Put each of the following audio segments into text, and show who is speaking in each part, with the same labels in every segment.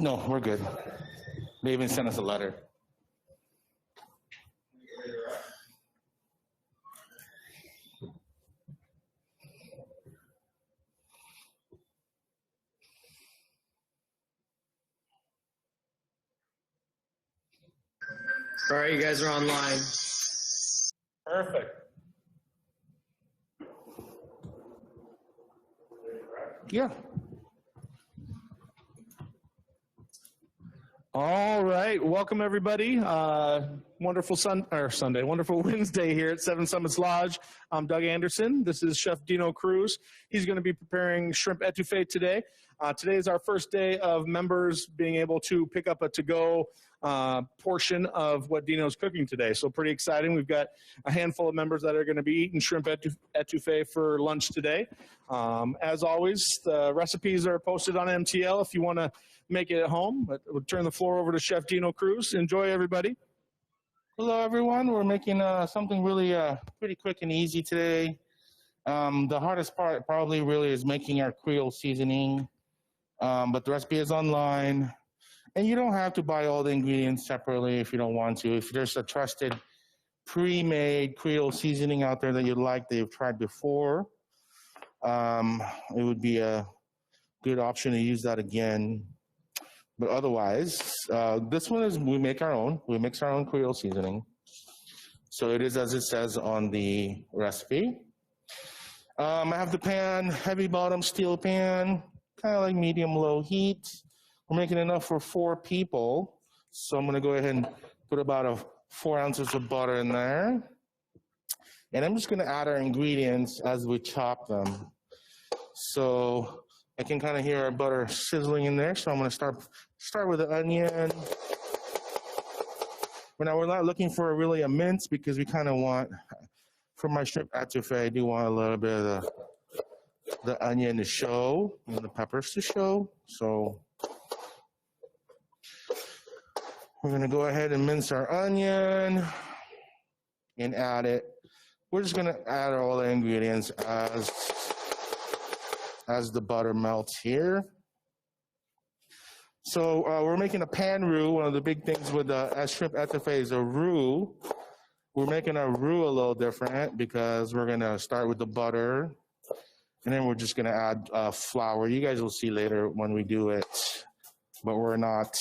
Speaker 1: No, we're good. They even sent us a letter.
Speaker 2: All right, you guys are online.
Speaker 1: Perfect. Yeah. All right. Welcome, everybody. Wonderful Sunday, wonderful Wednesday here at Seven Summits Lodge. I'm Doug Anderson. This is Chef Dino Cruz. He's going to be preparing shrimp etouffee today. Today is our first day of members being able to pick up a to-go portion of what Dino's cooking today. So pretty exciting. We've got a handful of members that are going to be eating shrimp etouffee for lunch today. As always, the recipes are posted on MTL if you want to make it at home. But we'll turn the floor over to Chef Dino Cruz. Enjoy, everybody.
Speaker 3: Hello, everyone. We're making something really pretty quick and easy today. The hardest part probably really is making our Creole seasoning, but the recipe is online. And you don't have to buy all the ingredients separately if you don't want to. If there's a trusted pre-made Creole seasoning out there that you like, that you've tried before, it would be a good option to use that again. But otherwise, this one is we make our own. We mix our own Creole seasoning. So it is as it says on the recipe. I have the pan, heavy bottom steel pan, kind of like medium-low heat. We're making enough for 4 people. So I'm going to go ahead and put about 4 ounces of butter in there. And I'm just going to add our ingredients as we chop them. So I can kind of hear our butter sizzling in there. So I'm going to start with the onion. Now we're not looking for really a mince because we kind of want, for my shrimp etouffee, I do want a little bit of the onion to show and the peppers to show. So we're going to go ahead and mince our onion and add it. We're just going to add all the ingredients as the butter melts here. So we're making a pan roux. One of the big things with shrimp etouffee is a roux. We're making our roux a little different because we're going to start with the butter, and then we're just going to add flour. You guys will see later when we do it, but we're not.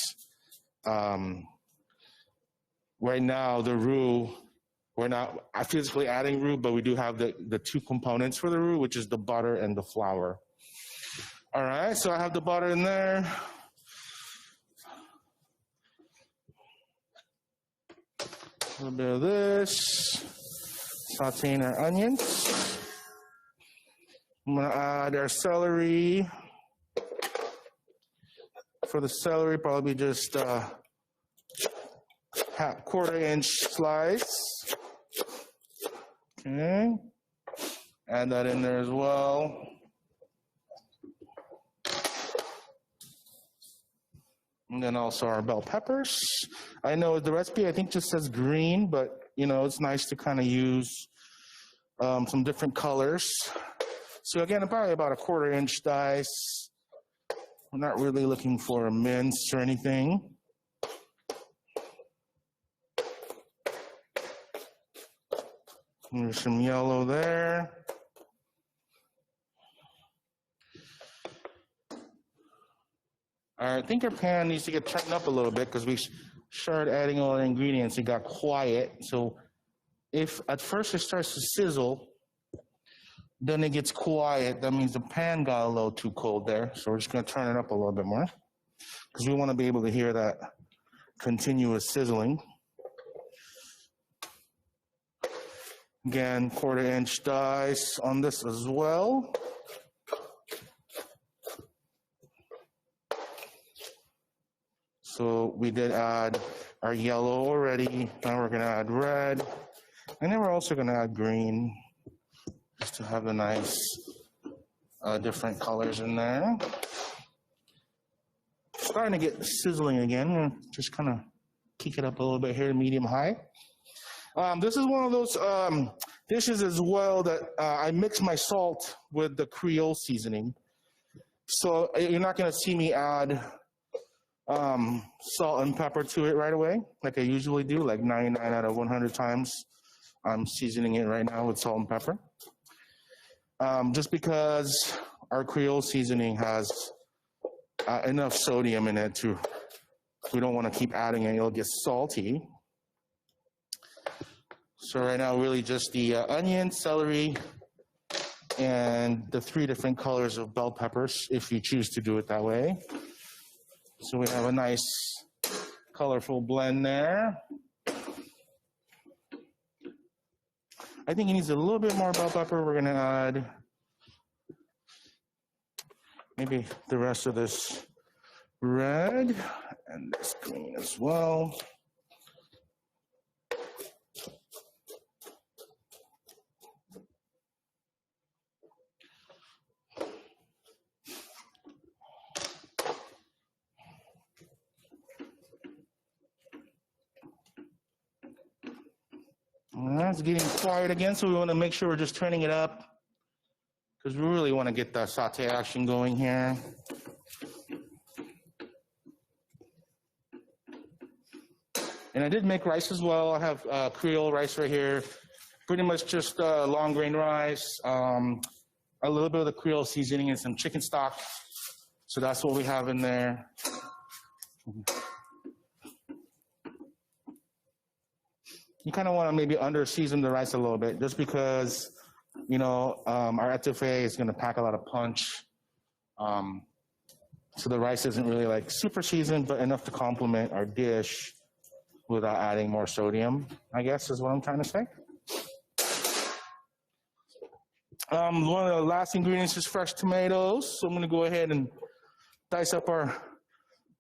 Speaker 3: Right now, the roux, we're not physically adding roux, but we do have the 2 components for the roux, which is the butter and the flour. All right, so I have the butter in there. A little bit of this. Sauteing our onions. I'm going to add our celery. For the celery, probably just quarter-inch slice. Okay. Add that in there as well. And then also our bell peppers. I know the recipe, I think, just says green, but, you know, it's nice to kind of use some different colors. So, again, probably about a quarter-inch dice. We're not really looking for a mince or anything. There's some yellow there. I think our pan needs to get turned up a little bit because we started adding all the ingredients. It got quiet. So if at first it starts to sizzle, then it gets quiet. That means the pan got a little too cold there. So we're just going to turn it up a little bit more because we want to be able to hear that continuous sizzling. Again, quarter-inch dice on this as well. So we did add our yellow already. Now we're going to add red. And then we're also going to add green just to have the nice different colors in there. Starting to get sizzling again. Just kind of kick it up a little bit here to medium-high. This is one of those dishes as well that I mix my salt with the Creole seasoning. So you're not going to see me add salt and pepper to it right away, like I usually do, like 99 out of 100 times. I'm seasoning it right now with salt and pepper. Just because our Creole seasoning has enough sodium in it to, we don't want to keep adding it, it'll get salty. So right now, really just the onion, celery, and the 3 different colors of bell peppers, if you choose to do it that way. So we have a nice, colorful blend there. I think it needs a little bit more bell pepper. We're gonna add maybe the rest of this red and this green as well. It's getting quiet again, so we want to make sure we're just turning it up because we really want to get the saute action going here. And I did make rice as well. I have Creole rice right here, pretty much just long grain rice, a little bit of the Creole seasoning and some chicken stock. So that's what we have in there. You kind of want to maybe under-season the rice a little bit, just because, you know, our etouffee is going to pack a lot of punch. So the rice isn't really like super seasoned, but enough to complement our dish without adding more sodium, I guess is what I'm trying to say. One of the last ingredients is fresh tomatoes. So I'm going to go ahead and dice up our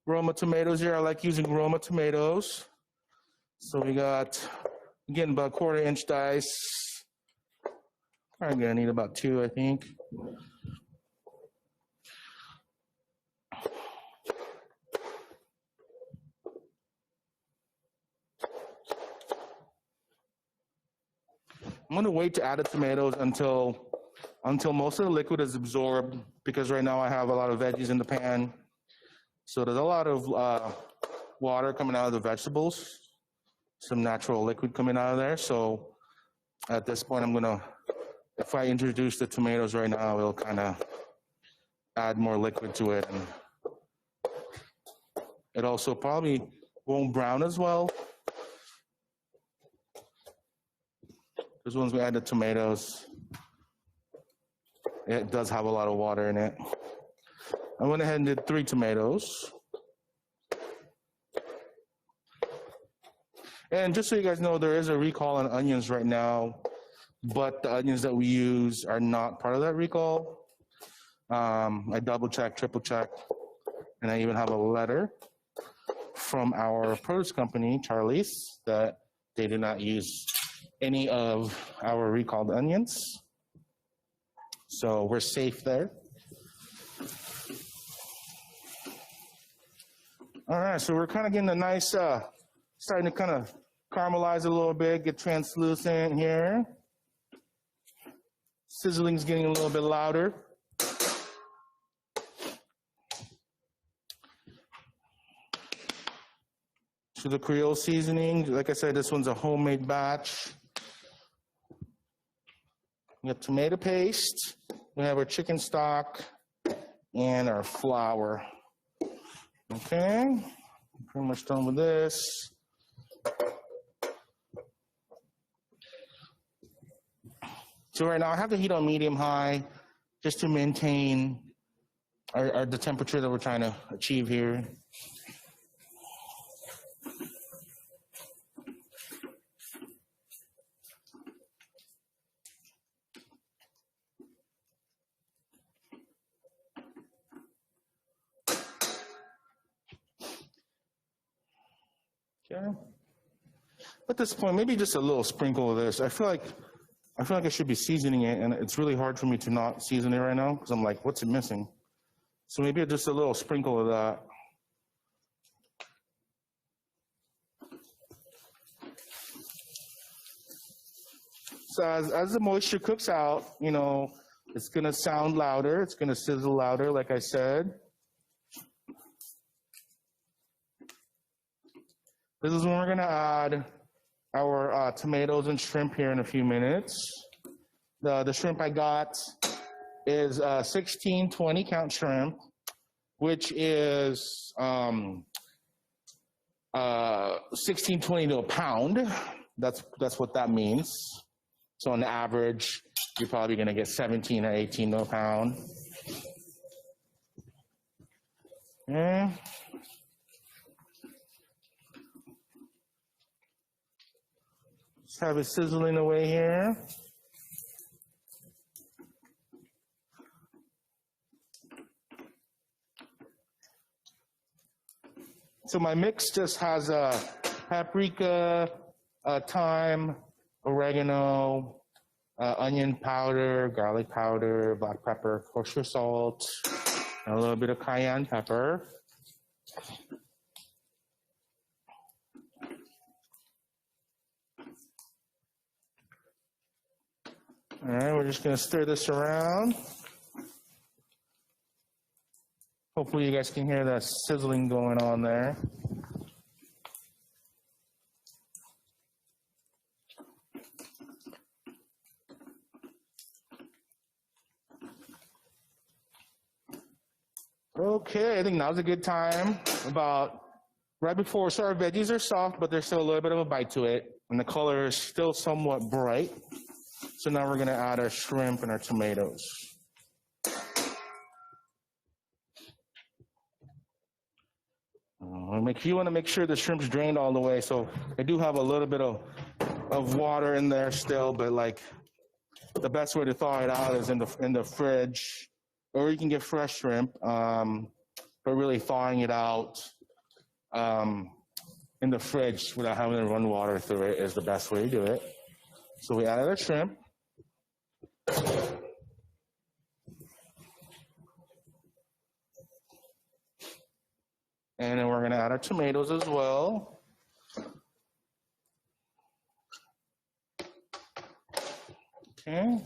Speaker 3: Roma tomatoes here. I like using Roma tomatoes. So we got, again, about 1/4 inch dice. I'm gonna need about 2, I think. I'm gonna wait to add the tomatoes until most of the liquid is absorbed, because right now I have a lot of veggies in the pan. So there's a lot of water coming out of the vegetables. Some natural liquid coming out of there. So at this point, I'm gonna, if I introduce the tomatoes right now, it'll kind of add more liquid to it. And it also probably won't brown as well. Because once we add the tomatoes, it does have a lot of water in it. I went ahead and did 3 tomatoes. And just so you guys know, there is a recall on onions right now, but the onions that we use are not part of that recall. I double checked, triple checked, and I even have a letter from our produce company, Charlie's, that they do not use any of our recalled onions. So we're safe there. All right, so we're kind of getting a nice, starting to kind of caramelize a little bit, get translucent here. Sizzling's getting a little bit louder. So the Creole seasoning, like I said, this one's a homemade batch. We have tomato paste, we have our chicken stock, and our flour. Okay, pretty much done with this. So right now I have the heat on medium-high just to maintain the temperature that we're trying to achieve here. Okay. At this point, maybe just a little sprinkle of this. I feel like I should be seasoning it, and it's really hard for me to not season it right now because I'm like, what's it missing? So maybe just a little sprinkle of that. So as the moisture cooks out, you know, it's gonna sound louder, it's gonna sizzle louder, like I said. This is when we're gonna add our tomatoes and shrimp here in a few minutes. The shrimp I got is 16 20 count shrimp, which is 1620 to a pound. That's what that means. So on average, you're probably gonna get 17 or 18 to a pound. Okay. Just have it sizzling away here. So my mix just has paprika, thyme, oregano, onion powder, garlic powder, black pepper, kosher salt, and a little bit of cayenne pepper. All right, we're just gonna stir this around. Hopefully you guys can hear the sizzling going on there. Okay, I think now's a good time. About right before, so our veggies are soft, but there's still a little bit of a bite to it, and the color is still somewhat bright. So now we're gonna add our shrimp and our tomatoes. You want to make sure the shrimp's drained all the way. So I do have a little bit of water in there still, but like the best way to thaw it out is in the fridge, or you can get fresh shrimp. But really thawing it out in the fridge without having to run water through it is the best way to do it. So we added our shrimp. And then we're going to add our tomatoes as well. Okay,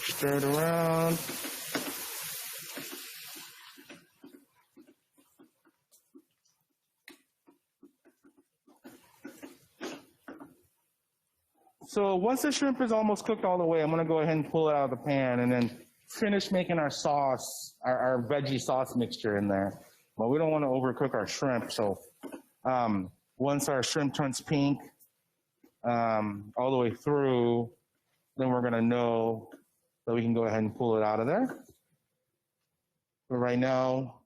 Speaker 3: stir it around. So once the shrimp is almost cooked all the way, I'm going to go ahead and pull it out of the pan and then finish making our sauce, our veggie sauce mixture in there. But we don't want to overcook our shrimp, so once our shrimp turns pink all the way through, then we're going to know that we can go ahead and pull it out of there. But right now,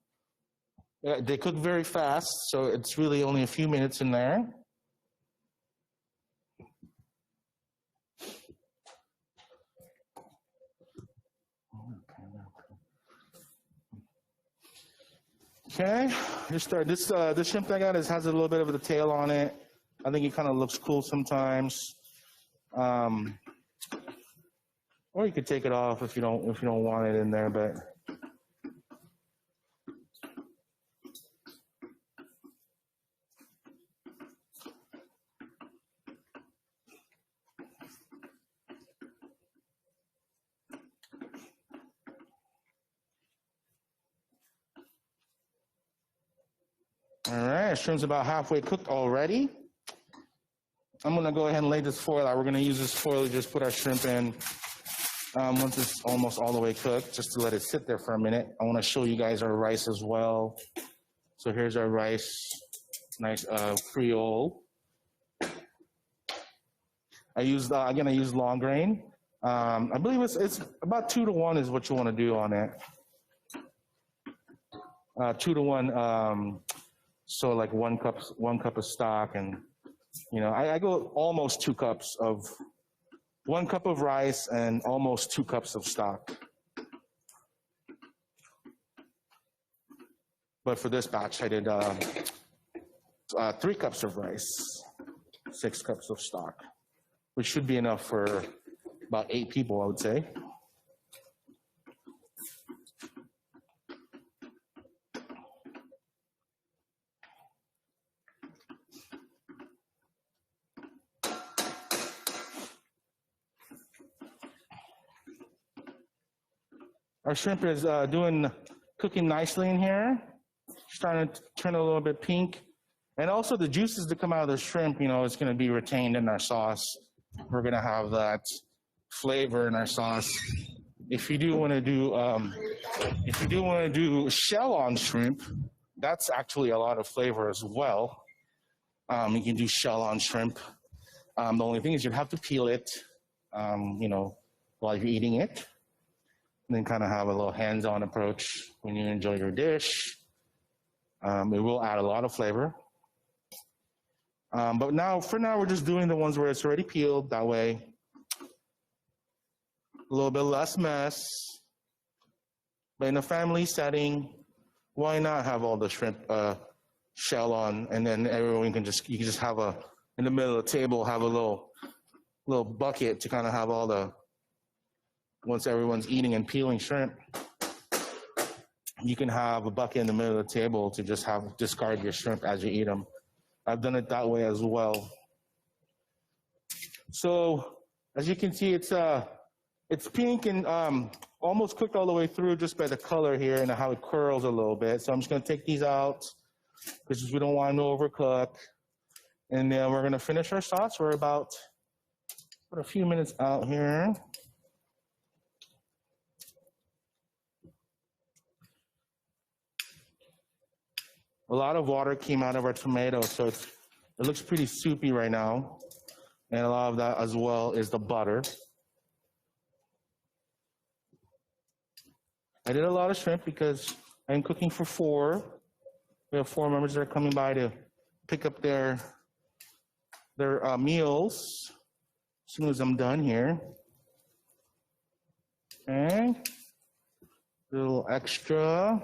Speaker 3: they cook very fast, so it's really only a few minutes in there. Okay, just start this. The shrimp I got has a little bit of the tail on it. I think it kind of looks cool sometimes. Or you could take it off if you don't want it in there. But all right, shrimp's about halfway cooked already. I'm gonna go ahead and lay this foil out. We're gonna use this foil to just put our shrimp in once it's almost all the way cooked, just to let it sit there for a minute. I wanna show you guys our rice as well. So here's our rice, nice Creole. I used long grain. I believe it's about 2 to 1 is what you wanna do on it. 2 to 1, so like 1 cup of stock, and I go almost 2 cups of 1 cup of rice and almost 2 cups of stock. But for this batch, I did 3 cups of rice, 6 cups of stock, which should be enough for about 8 people, I would say. Our shrimp is cooking nicely in here. Starting to turn a little bit pink. And also the juices that come out of the shrimp, you know, it's going to be retained in our sauce. We're going to have that flavor in our sauce. If you do want to do shell on shrimp, that's actually a lot of flavor as well. You can do shell on shrimp. The only thing is you'd have to peel it, you know, while you're eating it. And then kind of have a little hands-on approach when you enjoy your dish. It will add a lot of flavor. But now, for now, we're just doing the ones where it's already peeled. That way, a little bit less mess. But in a family setting, why not have all the shrimp shell on, and then everyone can just, you can just have in the middle of the table, have a little bucket to kind of have all the, once everyone's eating and peeling shrimp, you can have a bucket in the middle of the table to just discard your shrimp as you eat them. I've done it that way as well. So as you can see, it's pink and almost cooked all the way through just by the color here and how it curls a little bit. So I'm just going to take these out because we don't want them to overcook. And then we're going to finish our sauce. We're about a few minutes out here. A lot of water came out of our tomato, so it looks pretty soupy right now. And a lot of that as well is the butter. I did a lot of shrimp because I'm cooking for 4. We have 4 members that are coming by to pick up their meals as soon as I'm done here. Okay, a little extra.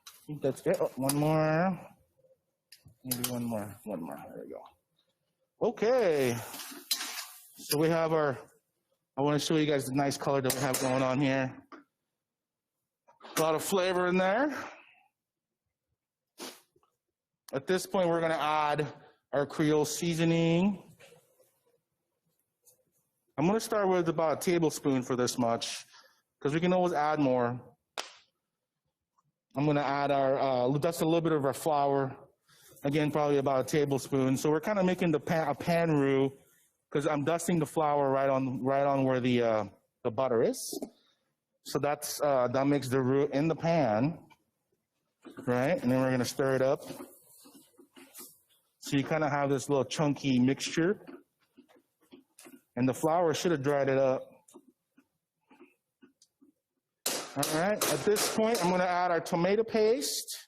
Speaker 3: I think that's it. Oh, one more. Maybe one more. There we go. Okay. So we have I want to show you guys the nice color that we have going on here. A lot of flavor in there. At this point, we're going to add our Creole seasoning. I'm going to start with about a tablespoon for this much, because we can always add more. I'm going to add that's a little bit of our flour. Again, probably about a tablespoon. So we're kind of making a pan roux, because I'm dusting the flour right on where the butter is. So that makes the roux in the pan, right? And then we're going to stir it up. So you kind of have this little chunky mixture. And the flour should have dried it up. All right, at this point, I'm going to add our tomato paste.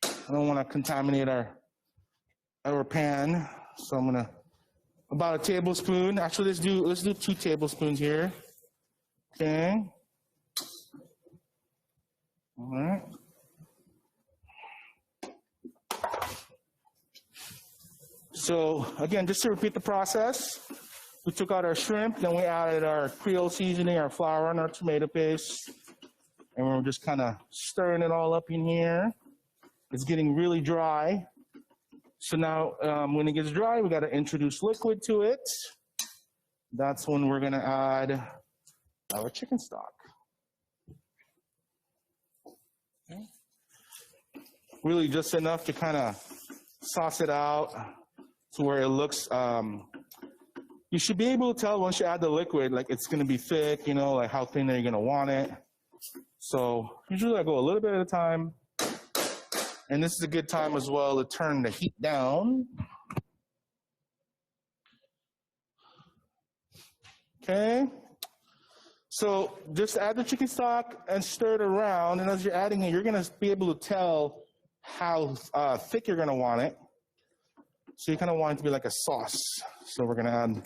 Speaker 3: I don't want to contaminate our pan, so I'm going to, about a tablespoon. Actually, let's do 2 tablespoons here. Okay. All right. So again, just to repeat the process, we took out our shrimp, then we added our Creole seasoning, our flour, and our tomato paste. And we're just kind of stirring it all up in here. It's getting really dry. So now when it gets dry, we got to introduce liquid to it. That's when we're going to add our chicken stock. Okay. Really just enough to kind of sauce it out to where it looks, you should be able to tell once you add the liquid, like it's going to be thick, you know, like how thin are you going to want it. So usually I go a little bit at a time. And this is a good time as well to turn the heat down. Okay. So just add the chicken stock and stir it around. And as you're adding it, you're going to be able to tell how thick you're going to want it. So you kind of want it to be like a sauce. So we're going to add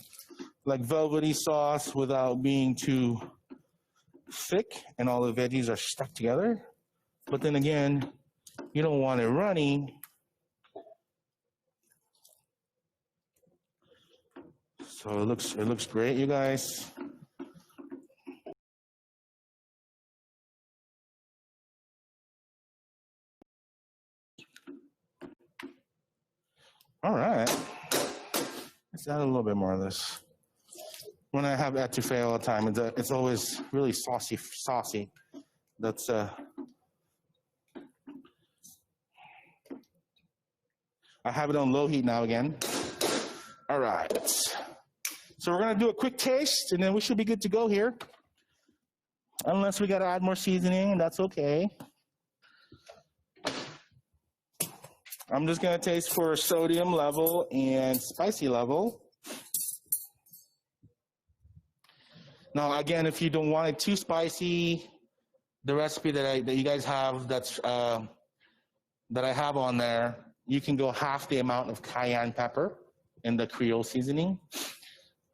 Speaker 3: like velvety sauce without being too thick, and all the veggies are stuck together. But then again, you don't want it runny. So it looks great, you guys. All right. Let's add a little bit more of this. When I have etouffee all the time, it's always really saucy. That's I have it on low heat now again. All right. So we're gonna do a quick taste, and then we should be good to go here. Unless we gotta add more seasoning, and that's okay. I'm just gonna taste for sodium level and spicy level. Now, again, if you don't want it too spicy, the recipe that you guys have that I have on there, you can go half the amount of cayenne pepper in the Creole seasoning.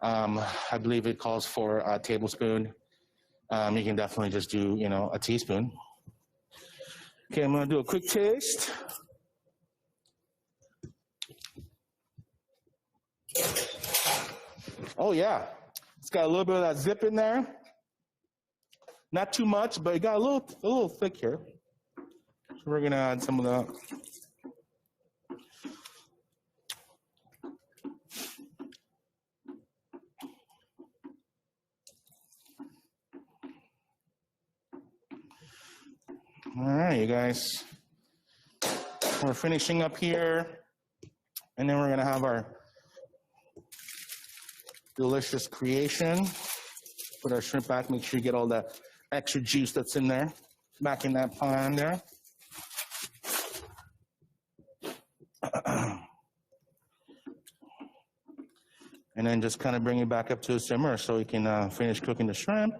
Speaker 3: I believe it calls for a tablespoon. You can definitely just do, a teaspoon. Okay, I'm gonna do a quick taste. Oh yeah, it's got a little bit of that zip in there. Not too much, but it got a little thick here. So we're gonna add some of that. All right, you guys. We're finishing up here, and then we're gonna have our delicious creation. Put our shrimp back, make sure you get all the extra juice that's in there, back in that pan there. And then just kind of bring it back up to a simmer so we can finish cooking the shrimp.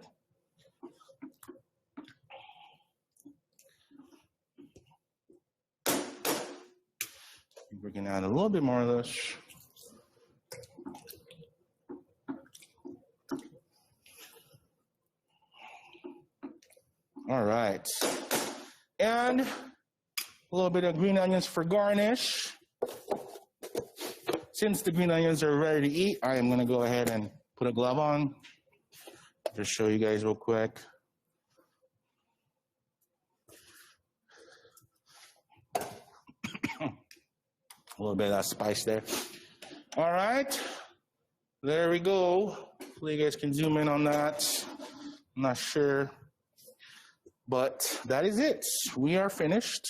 Speaker 3: We're gonna add a little bit more of this. All right. And a little bit of green onions for garnish. Since the green onions are ready to eat, I am going to go ahead and put a glove on. Just show you guys real quick. A little bit of that spice there. All right. There we go. Hopefully you guys can zoom in on that. I'm not sure. But that is it. We are finished.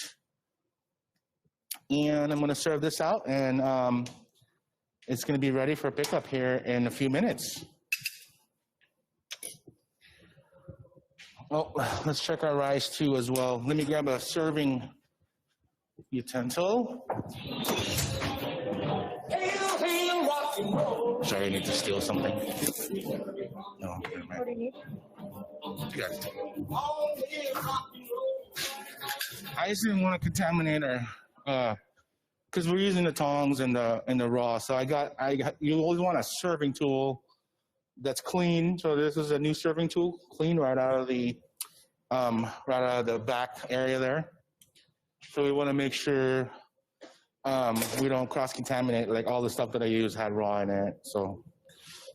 Speaker 3: And I'm going to serve this out, and it's going to be ready for pickup here in a few minutes. Oh, let's check our rice too as well. Let me grab a serving utensil. Sorry, I need to steal something. No, never mind.
Speaker 2: What do you need?
Speaker 3: Yeah. I just didn't want to contaminate our, because we're using the tongs and the raw. So I got. You always want a serving tool that's clean. So this is a new serving tool, clean right out of the back area there. So we want to make sure we don't cross-contaminate. Like all the stuff that I use had raw in it. So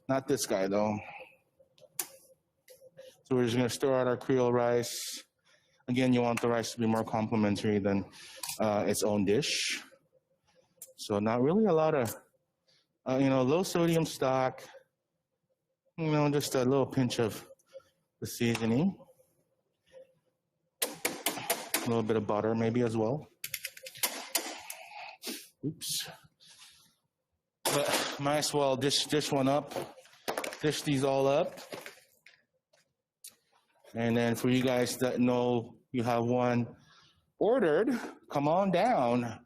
Speaker 3: not this guy though. So we're just going to stir out our Creole rice. Again, you want the rice to be more complimentary than its own dish. So not really a lot of, low sodium stock. Just a little pinch of the seasoning. A little bit of butter maybe as well. Oops. But might as well dish one up. Dish these all up. And then for you guys that know you have one ordered, come on down.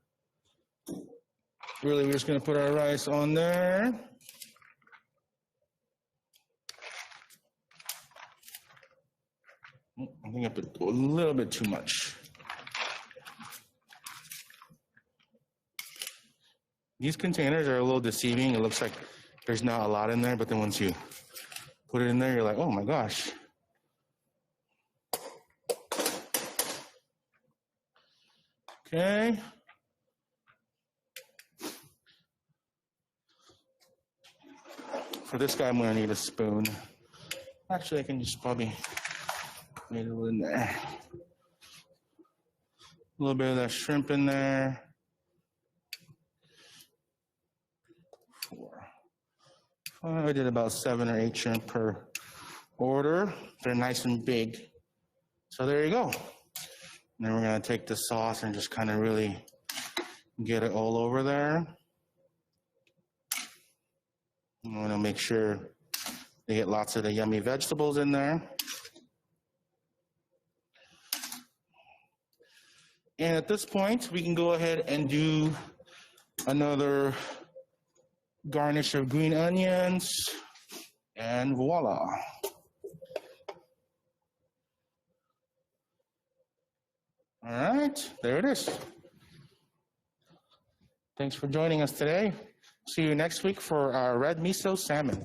Speaker 3: Really, we're just going to put our rice on there. I think I put a little bit too much. These containers are a little deceiving. It looks like there's not a lot in there, but then once you put it in there, you're like, oh my gosh. Okay. For this guy, I'm going to need a spoon. Actually, I can just probably put it in there. A little bit of that shrimp in there. 4. I did about 7 or 8 shrimp per order. They're nice and big. So there you go. And then we're going to take the sauce and just kind of really Get it all over there. I want to make sure they get lots of the yummy vegetables in there. And at this point, we can go ahead and do another garnish of green onions, and voila. All right, there it is. Thanks for joining us today. See you next week for our red miso salmon.